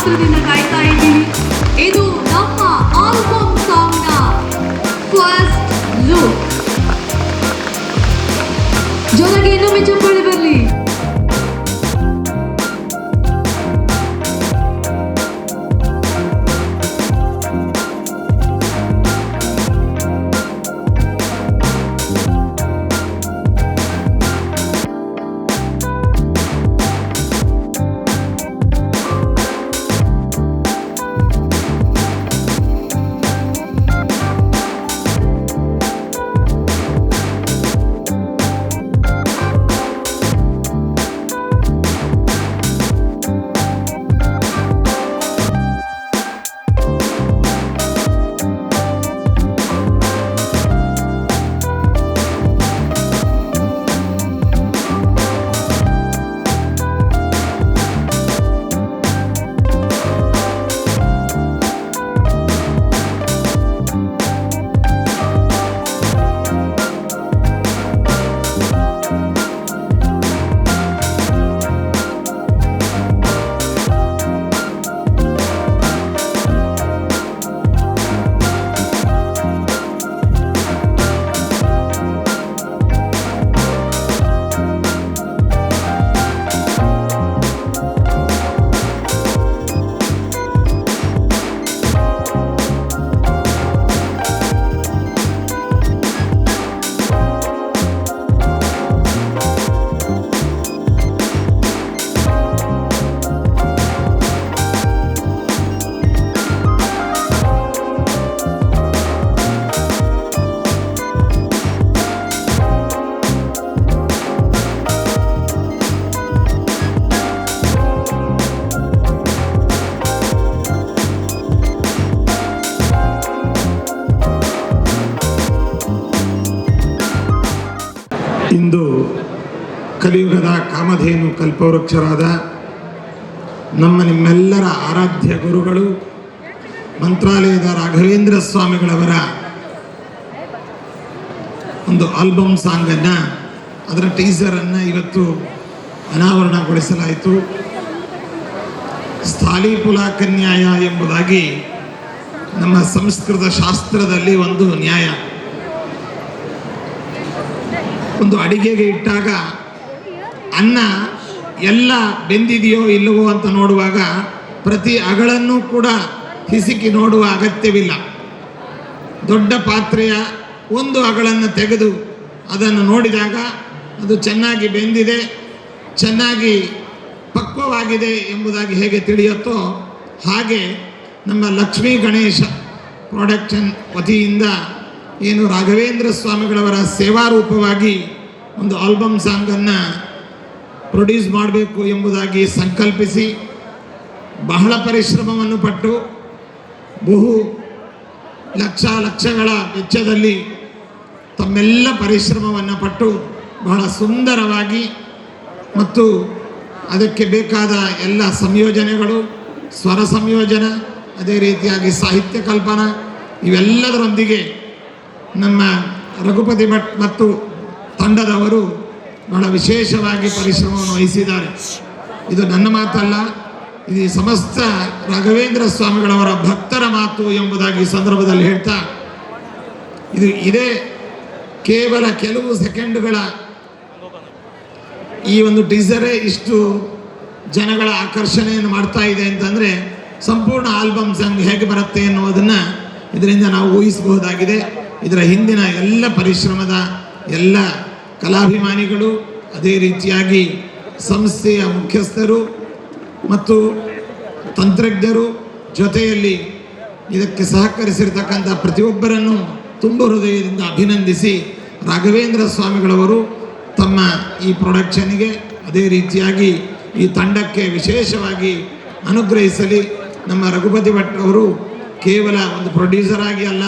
ಕಾತುರದಿಂದ ಕಾಯ್ತಾ ಇದ್ದೀನಿ. ಇದು ನಮ್ಮ ಆಲ್ಬಮ್ ಸಾಂಗ್ನ ಫಸ್ಟ್ ಲುಕ್. ಜೊತೆಗೆ ಇನ್ನೊಮ್ಮೆ ಚಪ್ಪಾಳೆ ಬರಲಿ. ಇಂದು ಕಲಿಯುಗದ ಕಾಮಧೇನು ಕಲ್ಪವೃಕ್ಷರಾದ ನಿಮ್ಮೆಲ್ಲರ ಆರಾಧ್ಯ ಗುರುಗಳು ಮಂತ್ರಾಲಯದ ರಾಘವೇಂದ್ರ ಸ್ವಾಮಿಗಳವರ ಒಂದು ಆಲ್ಬಮ್ ಸಾಂಗನ್ನು, ಅದರ ಟೀಸರನ್ನು ಇವತ್ತು ಅನಾವರಣಗೊಳಿಸಲಾಯಿತು. ಸ್ಥಾಲೀಪುಲಾಕನ್ಯಾಯ ಎಂಬುದಾಗಿ ನಮ್ಮ ಸಂಸ್ಕೃತ ಶಾಸ್ತ್ರದಲ್ಲಿ ಒಂದು ನ್ಯಾಯ. ಒಂದು ಅಡಿಗೆಗೆ ಇಟ್ಟಾಗ ಅನ್ನ ಎಲ್ಲ ಬೆಂದಿದೆಯೋ ಇಲ್ಲವೋ ಅಂತ ನೋಡುವಾಗ ಪ್ರತಿ ಅಗಳನ್ನು ಕೂಡ ಹಿಸುಕಿ ನೋಡುವ ಅಗತ್ಯವಿಲ್ಲ. ದೊಡ್ಡ ಪಾತ್ರೆಯ ಒಂದು ಅಗಳನ್ನು ತೆಗೆದು ಅದನ್ನು ನೋಡಿದಾಗ ಅದು ಚೆನ್ನಾಗಿ ಬೆಂದಿದೆ, ಚೆನ್ನಾಗಿ ಪಕ್ವವಾಗಿದೆ ಎಂಬುದಾಗಿ ಹೇಗೆ ತಿಳಿಯುತ್ತೋ ಹಾಗೆ ನಮ್ಮ ಲಕ್ಷ್ಮೀ ಗಣೇಶ ಪ್ರೊಡಕ್ಷನ್ ವತಿಯಿಂದ ಏನು ರಾಘವೇಂದ್ರ ಸ್ವಾಮಿಗಳವರ ಸೇವಾರೂಪವಾಗಿ ಒಂದು ಆಲ್ಬಮ್ ಸಾಂಗನ್ನು ಪ್ರೊಡ್ಯೂಸ್ ಮಾಡಬೇಕು ಎಂಬುದಾಗಿ ಸಂಕಲ್ಪಿಸಿ ಬಹಳ ಪರಿಶ್ರಮವನ್ನು ಪಟ್ಟು ಬಹು ಲಕ್ಷಗಳ ವೆಚ್ಚದಲ್ಲಿ ತಮ್ಮೆಲ್ಲ ಪರಿಶ್ರಮವನ್ನು ಪಟ್ಟು ಬಹಳ ಸುಂದರವಾಗಿ ಮತ್ತು ಅದಕ್ಕೆ ಬೇಕಾದ ಎಲ್ಲ ಸಂಯೋಜನೆಗಳು, ಸ್ವರ ಸಂಯೋಜನ, ಅದೇ ರೀತಿಯಾಗಿ ಸಾಹಿತ್ಯ ಕಲ್ಪನಾ ಇವೆಲ್ಲದರೊಂದಿಗೆ ನಮ್ಮ ರಘುಪತಿ ಭಟ್ ಮತ್ತು ತಂಡದವರು ಬಹಳ ವಿಶೇಷವಾಗಿ ಪರಿಶ್ರಮವನ್ನು ವಹಿಸಿದ್ದಾರೆ. ಇದು ನನ್ನ ಮಾತಲ್ಲ, ಇದು ಸಮಸ್ತ ರಾಘವೇಂದ್ರ ಸ್ವಾಮಿಗಳವರ ಭಕ್ತರ ಮಾತು ಎಂಬುದಾಗಿ ಸಂದರ್ಭದಲ್ಲಿ ಹೇಳ್ತಾ, ಇದೇ ಕೇವಲ ಕೆಲವು ಸೆಕೆಂಡುಗಳ ಈ ಒಂದು ಟೀಸರೇ ಇಷ್ಟು ಜನಗಳ ಆಕರ್ಷಣೆಯನ್ನು ಮಾಡ್ತಾ ಇದೆ ಅಂತಂದರೆ ಸಂಪೂರ್ಣ ಆಲ್ಬಮ್ ಸಾಂಗ್ ಹೇಗೆ ಬರುತ್ತೆ ಎನ್ನುವುದನ್ನು ಇದರಿಂದ ನಾವು ಊಹಿಸಬಹುದಾಗಿದೆ. ಇದರ ಹಿಂದಿನ ಎಲ್ಲ ಪರಿಶ್ರಮದ ಎಲ್ಲ ಕಲಾಭಿಮಾನಿಗಳು, ಅದೇ ರೀತಿಯಾಗಿ ಸಂಸ್ಥೆಯ ಮುಖ್ಯಸ್ಥರು ಮತ್ತು ತಂತ್ರಜ್ಞರು, ಜೊತೆಯಲ್ಲಿ ಇದಕ್ಕೆ ಸಹಕರಿಸಿರ್ತಕ್ಕಂಥ ಪ್ರತಿಯೊಬ್ಬರನ್ನು ತುಂಬ ಹೃದಯದಿಂದ ಅಭಿನಂದಿಸಿ ರಾಘವೇಂದ್ರ ಸ್ವಾಮಿಗಳವರು ತಮ್ಮ ಈ ಪ್ರೊಡಕ್ಷನ್ಗೆ ಅದೇ ರೀತಿಯಾಗಿ ಈ ತಂಡಕ್ಕೆ ವಿಶೇಷವಾಗಿ ಅನುಗ್ರಹಿಸಲಿ. ನಮ್ಮ ರಘುಪತಿ ಭಟ್ ಅವರು ಕೇವಲ ಒಂದು ಪ್ರೊಡ್ಯೂಸರ್ ಆಗಿ ಅಲ್ಲ,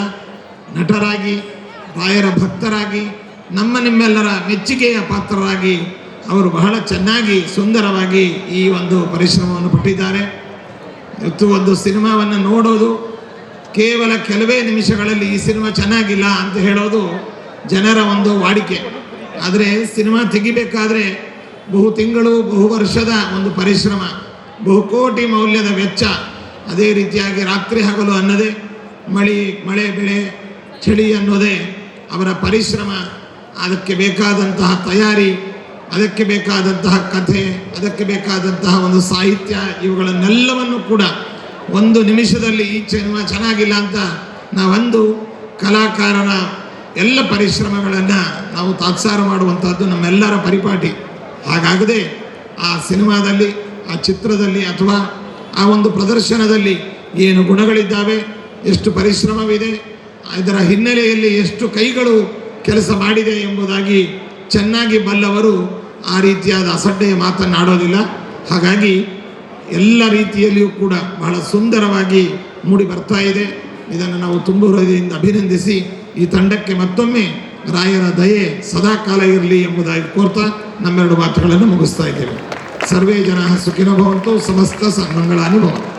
ನಟರಾಗಿ, ರಾಯರ ಭಕ್ತರಾಗಿ, ನಿಮ್ಮೆಲ್ಲರ ಮೆಚ್ಚುಗೆಯ ಪಾತ್ರರಾಗಿ ಅವರು ಬಹಳ ಚೆನ್ನಾಗಿ ಸುಂದರವಾಗಿ ಈ ಒಂದು ಪರಿಶ್ರಮವನ್ನು ಪಟ್ಟಿದ್ದಾರೆ. ಇವತ್ತು ಒಂದು ಸಿನಿಮಾವನ್ನು ನೋಡೋದು ಕೇವಲ ಕೆಲವೇ ನಿಮಿಷಗಳಲ್ಲಿ ಈ ಸಿನಿಮಾ ಚೆನ್ನಾಗಿಲ್ಲ ಅಂತ ಹೇಳೋದು ಜನರ ಒಂದು ವಾಡಿಕೆ. ಆದರೆ ಸಿನಿಮಾ ತೆಗಿಬೇಕಾದ್ರೆ ಬಹು ತಿಂಗಳು, ಬಹು ವರ್ಷದ ಒಂದು ಪರಿಶ್ರಮ, ಬಹುಕೋಟಿ ಮೌಲ್ಯದ ವೆಚ್ಚ. ಅದೇ ರೀತಿಯಾಗಿ ರಾತ್ರಿ ಹಗಲು ಅನ್ನದೇ ಮಳೆ ಬೆಳೆ ಚಳಿ ಅನ್ನೋದೇ ಅವರ ಪರಿಶ್ರಮ, ಅದಕ್ಕೆ ಬೇಕಾದಂತಹ ತಯಾರಿ, ಅದಕ್ಕೆ ಬೇಕಾದಂತಹ ಕಥೆ, ಅದಕ್ಕೆ ಬೇಕಾದಂತಹ ಒಂದು ಸಾಹಿತ್ಯ, ಇವುಗಳನ್ನೆಲ್ಲವನ್ನು ಕೂಡ ಒಂದು ನಿಮಿಷದಲ್ಲಿ ಈ ಸಿನಿಮಾ ಚೆನ್ನಾಗಿಲ್ಲ ಅಂತ ನಾವೊಂದು ಕಲಾಕಾರನ ಎಲ್ಲ ಪರಿಶ್ರಮಗಳನ್ನು ನಾವು ತಾತ್ಸಾರ ಮಾಡುವಂಥದ್ದು ನಮ್ಮೆಲ್ಲರ ಪರಿಪಾಟಿ. ಹಾಗಾಗದೆ ಆ ಸಿನಿಮಾದಲ್ಲಿ, ಆ ಚಿತ್ರದಲ್ಲಿ ಅಥವಾ ಆ ಒಂದು ಪ್ರದರ್ಶನದಲ್ಲಿ ಏನು ಗುಣಗಳಿದ್ದಾವೆ, ಎಷ್ಟು ಪರಿಶ್ರಮವಿದೆ, ಇದರ ಹಿನ್ನೆಲೆಯಲ್ಲಿ ಎಷ್ಟು ಕೈಗಳು ಕೆಲಸ ಮಾಡಿದೆ ಎಂಬುದಾಗಿ ಚೆನ್ನಾಗಿ ಬಲ್ಲವರು ಆ ರೀತಿಯಾದ ಅಸಡ್ಡೆಯ ಮಾತನ್ನಾಡೋದಿಲ್ಲ. ಹಾಗಾಗಿ ಎಲ್ಲ ರೀತಿಯಲ್ಲಿಯೂ ಕೂಡ ಬಹಳ ಸುಂದರವಾಗಿ ಮೂಡಿ ಬರ್ತಾ ಇದೆ. ಇದನ್ನು ನಾವು ತುಂಬ ಹೃದಯದಿಂದ ಅಭಿನಂದಿಸಿ ಈ ತಂಡಕ್ಕೆ ಮತ್ತೊಮ್ಮೆ ರಾಯರ ದಯೆ ಸದಾ ಕಾಲ ಇರಲಿ ಎಂಬುದಾಗಿ ಕೋರ್ತಾ ನಮ್ಮೆರಡು ಮಾತುಗಳನ್ನು ಮುಗಿಸ್ತಾ ಇದ್ದೇವೆ. ಸರ್ವೇ ಜನ ಸುಖಿನೋ ಭವಂತು, ಸಮಸ್ತ ಸನ್ಮಂಗಳಾನಿ ಭವಂತು.